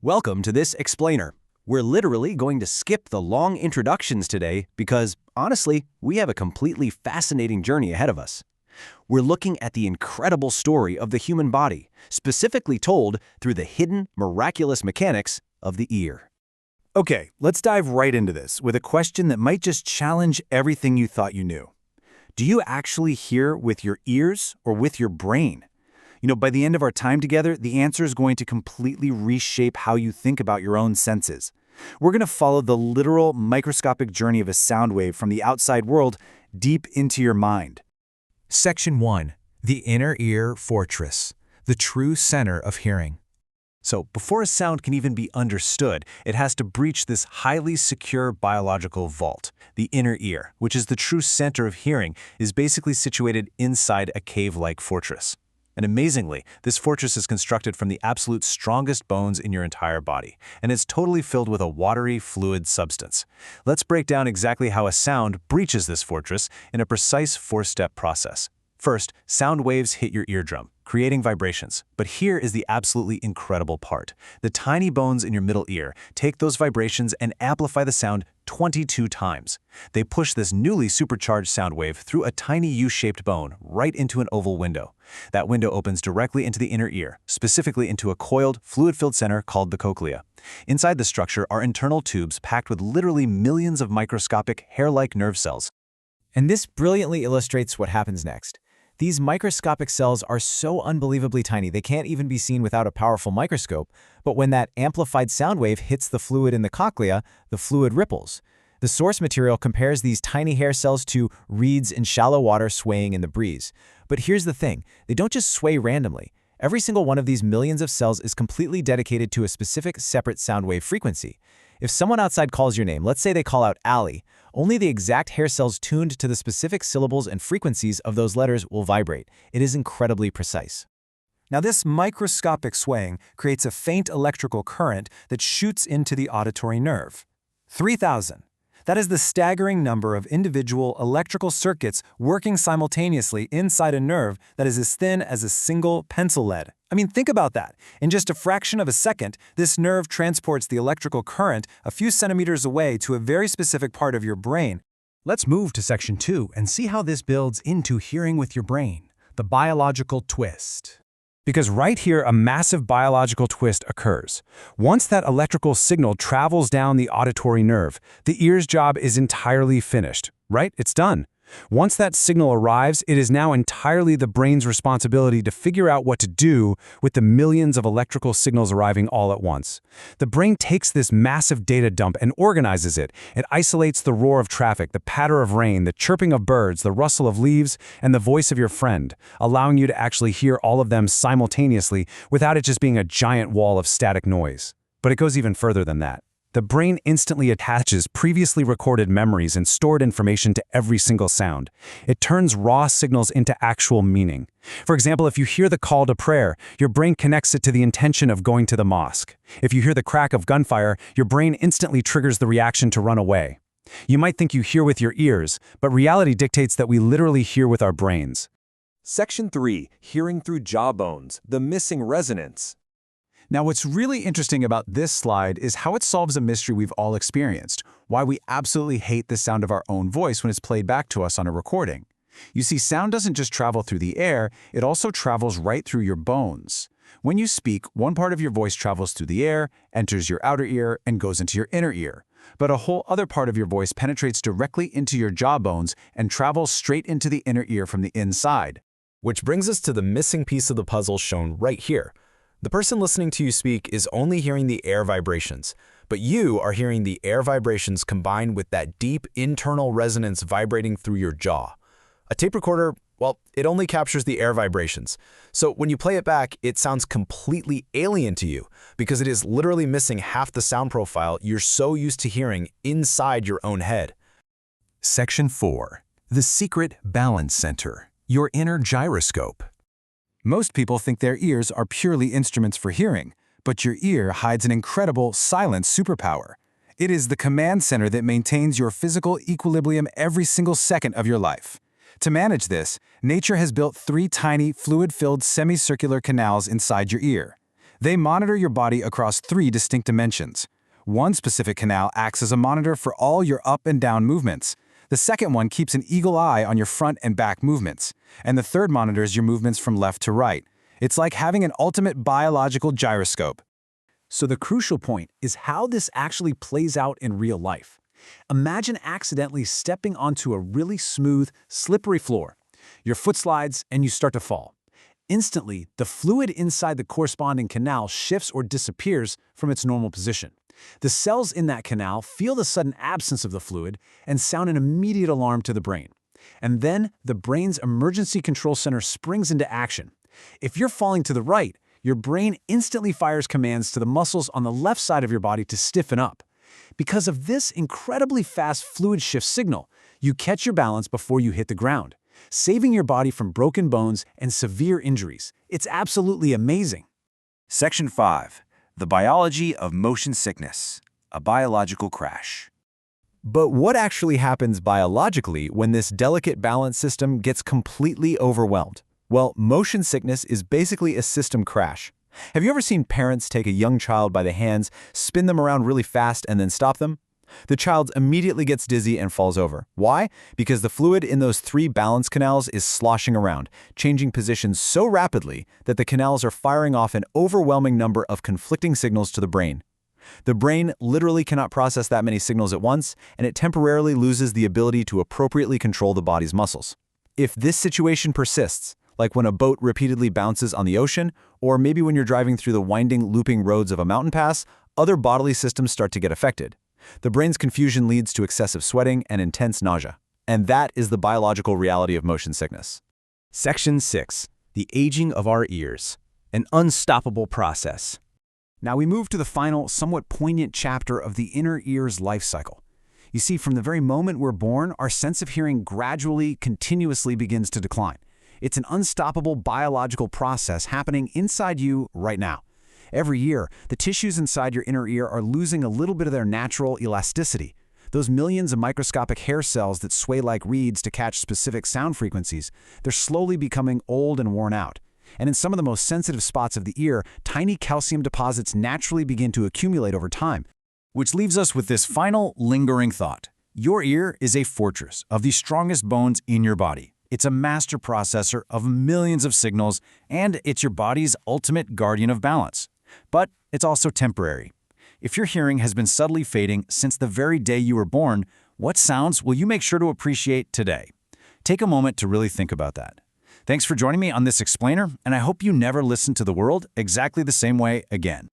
Welcome to this explainer. We're literally going to skip the long introductions today because, honestly, we have a completely fascinating journey ahead of us. We're looking at the incredible story of the human body, specifically told through the hidden, miraculous mechanics of the ear. Okay, let's dive right into this with a question that might just challenge everything you thought you knew. Do you actually hear with your ears or with your brain? By the end of our time together, the answer is going to completely reshape how you think about your own senses. We're going to follow the literal microscopic journey of a sound wave from the outside world deep into your mind. Section 1. The Inner Ear Fortress, the true center of hearing. So, before a sound can even be understood, it has to breach this highly secure biological vault. The inner ear, which is the true center of hearing, is basically situated inside a cave-like fortress. And amazingly, this fortress is constructed from the absolute strongest bones in your entire body, and it's totally filled with a watery, fluid substance. Let's break down exactly how a sound breaches this fortress in a precise four-step process. First, sound waves hit your eardrum, creating vibrations. But here is the absolutely incredible part. The tiny bones in your middle ear take those vibrations and amplify the sound 22 times. They push this newly supercharged sound wave through a tiny U-shaped bone right into an oval window. That window opens directly into the inner ear, specifically into a coiled, fluid-filled center called the cochlea. Inside the structure are internal tubes packed with literally millions of microscopic, hair-like nerve cells. And this brilliantly illustrates what happens next. These microscopic cells are so unbelievably tiny they can't even be seen without a powerful microscope, but when that amplified sound wave hits the fluid in the cochlea, the fluid ripples. The source material compares these tiny hair cells to reeds in shallow water swaying in the breeze. But here's the thing, they don't just sway randomly. Every single one of these millions of cells is completely dedicated to a specific separate sound wave frequency. If someone outside calls your name, let's say they call out Ali, only the exact hair cells tuned to the specific syllables and frequencies of those letters will vibrate. It is incredibly precise. Now, this microscopic swaying creates a faint electrical current that shoots into the auditory nerve. 3,000. That is the staggering number of individual electrical circuits working simultaneously inside a nerve that is as thin as a single pencil lead. I mean, think about that. In just a fraction of a second, this nerve transports the electrical current a few centimeters away to a very specific part of your brain. Let's move to Section 2 and see how this builds into hearing with your brain, the biological twist. Because right here, a massive biological twist occurs. Once that electrical signal travels down the auditory nerve, the ear's job is entirely finished, right? It's done. Once that signal arrives, it is now entirely the brain's responsibility to figure out what to do with the millions of electrical signals arriving all at once. The brain takes this massive data dump and organizes it. It isolates the roar of traffic, the patter of rain, the chirping of birds, the rustle of leaves, and the voice of your friend, allowing you to actually hear all of them simultaneously without it just being a giant wall of static noise. But it goes even further than that. The brain instantly attaches previously recorded memories and stored information to every single sound. It turns raw signals into actual meaning. For example, if you hear the call to prayer, your brain connects it to the intention of going to the mosque. If you hear the crack of gunfire, your brain instantly triggers the reaction to run away. You might think you hear with your ears, but reality dictates that we literally hear with our brains. Section 3. Hearing through jawbones, the missing resonance. Now, what's really interesting about this slide is how it solves a mystery we've all experienced, why we absolutely hate the sound of our own voice when it's played back to us on a recording. You see, sound doesn't just travel through the air, it also travels right through your bones. When you speak, one part of your voice travels through the air, enters your outer ear, and goes into your inner ear. But a whole other part of your voice penetrates directly into your jawbones and travels straight into the inner ear from the inside. Which brings us to the missing piece of the puzzle shown right here. The person listening to you speak is only hearing the air vibrations, but you are hearing the air vibrations combined with that deep internal resonance vibrating through your jaw. A tape recorder, well, it only captures the air vibrations. So when you play it back, it sounds completely alien to you because it is literally missing half the sound profile you're so used to hearing inside your own head. Section 4. The secret balance center, your inner gyroscope. Most people think their ears are purely instruments for hearing, but your ear hides an incredible silent superpower. It is the command center that maintains your physical equilibrium every single second of your life. To manage this, nature has built 3 tiny, fluid-filled semicircular canals inside your ear. They monitor your body across 3 distinct dimensions. One specific canal acts as a monitor for all your up and down movements. The second one keeps an eagle eye on your front and back movements. And the third monitors your movements from left to right. It's like having an ultimate biological gyroscope. So the crucial point is how this actually plays out in real life. Imagine accidentally stepping onto a really smooth, slippery floor. Your foot slides and you start to fall. Instantly, the fluid inside the corresponding canal shifts or disappears from its normal position. The cells in that canal feel the sudden absence of the fluid and sound an immediate alarm to the brain. And then the brain's emergency control center springs into action. If you're falling to the right, your brain instantly fires commands to the muscles on the left side of your body to stiffen up. Because of this incredibly fast fluid shift signal, you catch your balance before you hit the ground, saving your body from broken bones and severe injuries. It's absolutely amazing. Section 5. The biology of motion sickness, a biological crash. But what actually happens biologically when this delicate balance system gets completely overwhelmed? Well, motion sickness is basically a system crash. Have you ever seen parents take a young child by the hands, spin them around really fast, and then stop them? The child immediately gets dizzy and falls over. Why? Because the fluid in those 3 balance canals is sloshing around, changing positions so rapidly that the canals are firing off an overwhelming number of conflicting signals to the brain. The brain literally cannot process that many signals at once, and it temporarily loses the ability to appropriately control the body's muscles. If this situation persists, like when a boat repeatedly bounces on the ocean, or maybe when you're driving through the winding, looping roads of a mountain pass, other bodily systems start to get affected. The brain's confusion leads to excessive sweating and intense nausea. And that is the biological reality of motion sickness. Section 6. The aging of our ears, an unstoppable process. Now we move to the final, somewhat poignant chapter of the inner ear's life cycle. You see, from the very moment we're born, our sense of hearing gradually, continuously begins to decline. It's an unstoppable biological process happening inside you right now. Every year, the tissues inside your inner ear are losing a little bit of their natural elasticity. Those millions of microscopic hair cells that sway like reeds to catch specific sound frequencies, they're slowly becoming old and worn out. And in some of the most sensitive spots of the ear, tiny calcium deposits naturally begin to accumulate over time. Which leaves us with this final, lingering thought. Your ear is a fortress of the strongest bones in your body. It's a master processor of millions of signals, and it's your body's ultimate guardian of balance. But it's also temporary. If your hearing has been subtly fading since the very day you were born, what sounds will you make sure to appreciate today? Take a moment to really think about that. Thanks for joining me on this explainer, and I hope you never listen to the world exactly the same way again.